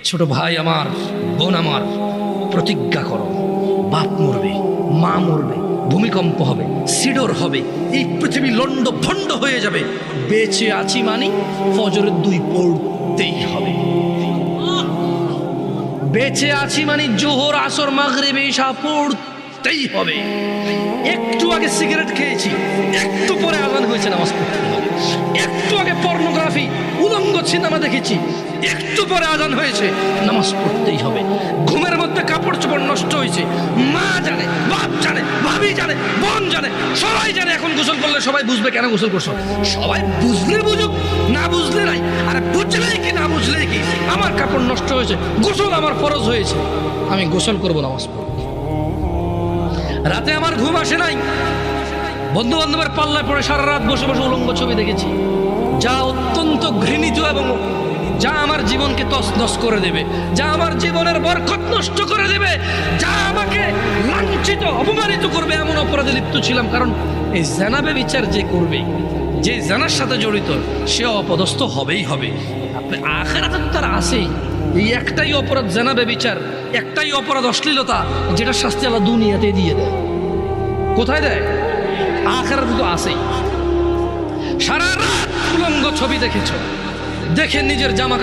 ছোট ভাই আমার, বোন আমার, প্রতিজ্ঞা করো, বাপ মরবে, মা মরবে, ভূমিকম্প হবে, সিডর হবে, এই পৃথিবী লন্ড ভন্ড হয়ে যাবে, বেঁচে আছি মানি ফজরের 2 পড়তেই হবে। বেঁচে আছি মানে জোহর, আসর, মাগরিব, ইশা পড়তেই হবে। একটু আগে সিগারেট খেয়েছি, একটু পরে আজান হয়েছে, নামাজ পড়তে হবে। একটু আগে পর্নোগ্রাফি, উলঙ্গ সিনেমা দেখেছি, একটু পরে আজান হয়েছে, নামাজ পড়তেই হবে। ঘুমের মধ্যে কাপড় চোপড় নষ্ট হয়েছে, মা জানে, বাপ জানে, ভাবি জানে, বোন জানে, সবাই জানে। এখন গোসল করলে সবাই বুঝবে কেন গোসল করছো। সবাই বুঝলে বুঝুক, না বুঝলে নাই। আর বুঝলেই কি না বুঝলেই কি, আমার কাপড় নষ্ট হয়েছে, গোসল আমার ফরজ হয়েছে, আমি গোসল করবো, নামাজ পড়ব। রাতে আমার ঘুম আসে নাই, বন্ধু বান্ধবের পাল্লায় পড়ে সারা রাত বসে বসে উলঙ্গ ছবি দেখেছি, যা অত্যন্ত ঘৃণিত এবং যা আমার জীবনকে তছনছ করে দেবে, যা আমার জীবনের বরকত নষ্ট করে দেবে, যা আমাকে লাঞ্ছিত অপমানিত করবে, এমন অপরাধে লিপ্ত ছিলাম। কারণ এই জানাবে বিচার যে করবে, যে জানার সাথে জড়িত, সে অপদস্থ হবেই হবে। আপনি আখিরাতে তার আছেই। এই একটাই অপরাধ জানাবে বিচার, একটাই অপরাধ অশ্লীলতা, যেটা শাস্তি আল্লাহ দুনিয়াতে দিয়ে দেয়। কোথায় দেয়? আখিরাতে তো আছেই। সারা রাত উলঙ্গ ছবি দেখেছ, দেখে নিজের জামা